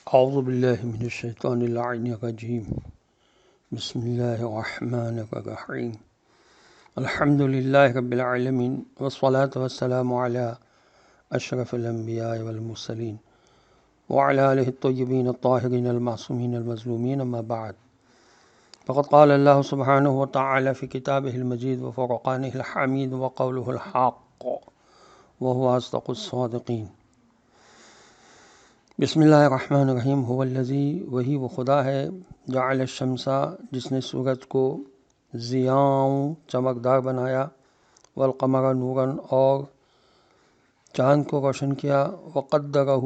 اعوذ باللہ من الشیطان اللعین الرجیم بسم اللہ الرحمن الرحیم الحمد للہ رب العالمین والصلاة والسلام علی اشرف الانبیاء والمرسلین وعلی آلہ الطیبین الطاہرین المعصومین المظلومین اما بعد فقد قال اللہ سبحانہ وتعالی فی کتابہ المجید وفرقانہ الحمید وقولہ الحق وهو اصدق الصادقین۔ بسم اللہ الرحمن الرحیم۔ هو الذی، وہی وہ خدا ہے، جعل الشمس، جس نے سورج کو ضیاء، چمکدار بنایا، والقمر نورا، اور چاند کو روشن کیا، وقدرہ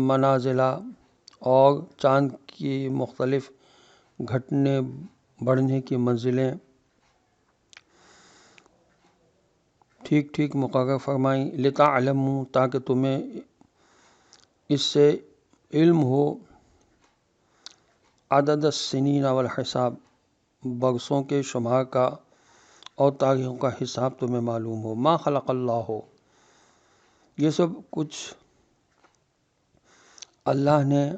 منازل، اور چاند کی مختلف گھٹنے بڑھنے کی منزلیں ٹھیک ٹھیک مقرر فرمائیں، لتعلموا، تاکہ تمہیں اس سے علم ہو، عدد السنین والحساب، برسوں کے شمار کا، اور تاریخوں کا حساب تمہیں معلوم ہو۔ ما خلق اللہ، یہ سب کچھ اللہ نے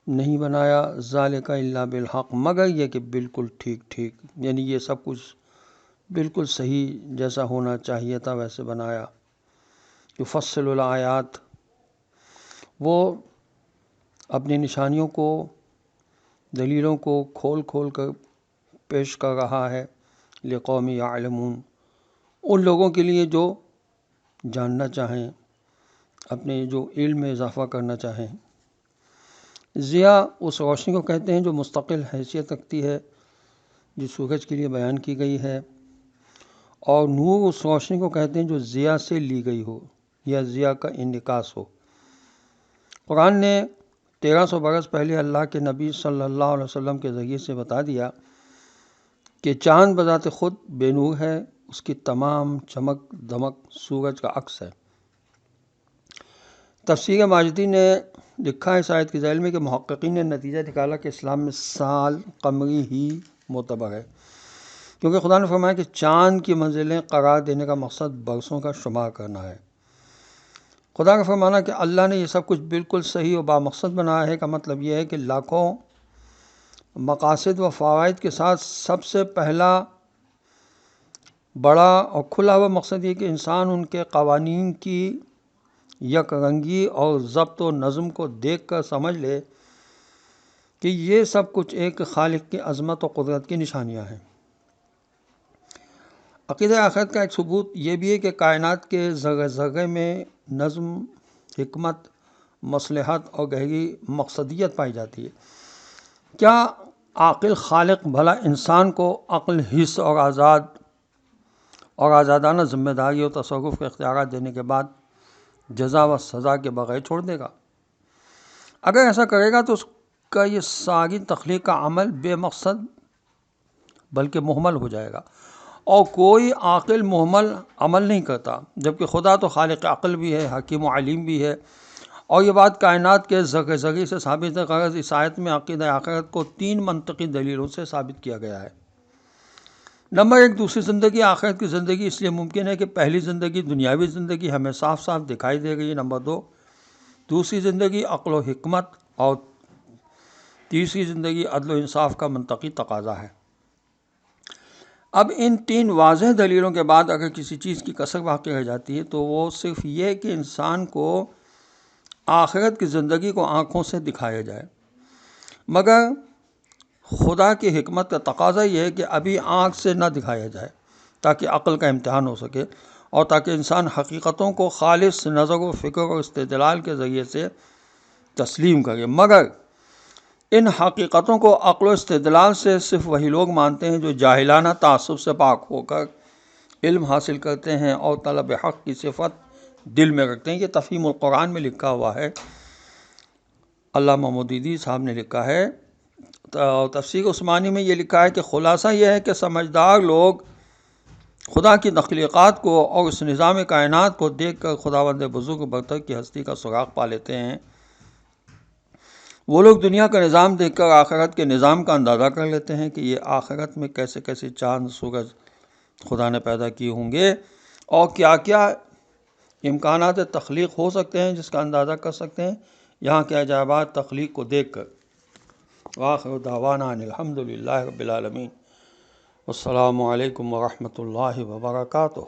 نہیں بنایا، ذالک الا بالحق، مگر یہ کہ بالکل ٹھیک ٹھیک، یعنی یہ سب کچھ بالکل صحیح جیسا ہونا چاہیے تھا ویسے بنایا۔ یفصل الآیات، وہ اپنی نشانیوں کو، دلیلوں کو کھول کھول کر پیش کر رہا ہے، لقوم یعلمون، ان لوگوں کے لیے جو جاننا چاہیں، اپنے جو علم میں اضافہ کرنا چاہیں۔ ضیاء اس روشنی کو کہتے ہیں جو مستقل حیثیت رکھتی ہے، جو سورج کے لیے بیان کی گئی ہے، اور نور اس روشنی کو کہتے ہیں جو ضیاء سے لی گئی ہو یا ضیاء کا انعکاس ہو۔ قرآن نے 1300 برس پہلے اللہ کے نبی صلی اللہ علیہ وسلم کے ذریعے سے بتا دیا کہ چاند بذات خود بے نور ہے، اس کی تمام چمک دمک سورج کا عکس ہے۔ تفسیر ماجدی نے لکھا ہے اس آیت کے ذیل میں کہ محققین نے نتیجہ نکالا کہ اسلام میں سال قمری ہی معتبر ہے، کیونکہ خدا نے فرمایا کہ چاند کی منزلیں قرار دینے کا مقصد برسوں کا شمار کرنا ہے۔ خدا کا فرمانا کہ اللہ نے یہ سب کچھ بالکل صحیح و بامقصد بنایا ہے کا مطلب یہ ہے کہ لاکھوں مقاصد و فوائد کے ساتھ سب سے پہلا بڑا اور کھلا ہوا مقصد یہ کہ انسان ان کے قوانین کی یک رنگی اور ضبط و نظم کو دیکھ کر سمجھ لے کہ یہ سب کچھ ایک خالق کی عظمت و قدرت کی نشانیاں ہیں۔ عقیدہ آخرت کا ایک ثبوت یہ بھی ہے کہ کائنات کے ذرے ذرے میں نظم، حکمت، مصلحت اور گہری مقصدیت پائی جاتی ہے۔ کیا عاقل خالق بھلا انسان کو عقل، حس اور آزادانہ ذمہ داری اور تصرف کے اختیارات دینے کے بعد جزا و سزا کے بغیر چھوڑ دے گا؟ اگر ایسا کرے گا تو اس کا یہ ساری تخلیق کا عمل بے مقصد بلکہ مہمل ہو جائے گا، اور کوئی عاقل مہمل عمل نہیں کرتا، جبکہ خدا تو خالق عقل بھی ہے، حکیم و علیم بھی ہے، اور یہ بات کائنات کے ذرے ذرے سے ثابت ہے۔ غرض اس آیت میں عقیدہ آخرت کو 3 منطقی دلیلوں سے ثابت کیا گیا ہے۔ نمبر 1، دوسری زندگی، آخرت کی زندگی اس لیے ممکن ہے کہ پہلی زندگی دنیاوی زندگی ہمیں صاف صاف دکھائی دے رہی ہے۔ نمبر 2، دوسری زندگی عقل و حکمت، اور تیسری زندگی عدل و انصاف کا منطقی تقاضا ہے۔ اب ان 3 واضح دلیلوں کے بعد اگر کسی چیز کی کسر باقی رہ جاتی ہے تو وہ صرف یہ کہ انسان کو آخرت کی زندگی کو آنکھوں سے دکھایا جائے، مگر خدا کی حکمت کا تقاضا یہ ہے کہ ابھی آنکھ سے نہ دکھایا جائے تاکہ عقل کا امتحان ہو سکے، اور تاکہ انسان حقیقتوں کو خالص نظر و فکر اور استدلال کے ذریعے سے تسلیم کرے۔ مگر ان حقیقتوں کو عقل و استدلال سے صرف وہی لوگ مانتے ہیں جو جاہلانہ تعصب سے پاک ہو کر علم حاصل کرتے ہیں اور طلب حق کی صفت دل میں رکھتے ہیں۔ یہ تفہیم القرآن میں لکھا ہوا ہے، علامہ مودودی صاحب نے لکھا ہے۔ تفسیر عثمانی میں یہ لکھا ہے کہ خلاصہ یہ ہے کہ سمجھدار لوگ خدا کی تخلیقات کو اور اس نظام کائنات کو دیکھ کر خداوند بزرگ برتر کی ہستی کا سراغ پا لیتے ہیں۔ وہ لوگ دنیا کا نظام دیکھ کر آخرت کے نظام کا اندازہ کر لیتے ہیں کہ یہ آخرت میں کیسے کیسے چاند، سورج خدا نے پیدا کیے ہوں گے، اور کیا کیا امکانات تخلیق ہو سکتے ہیں جس کا اندازہ کر سکتے ہیں۔ یہاں کے عجائبات تخلیق کو دیکھ کر۔ وآخر دعوانا ان الحمد للہ رب العالمین۔ السلام علیکم ورحمۃ اللہ وبرکاتہ۔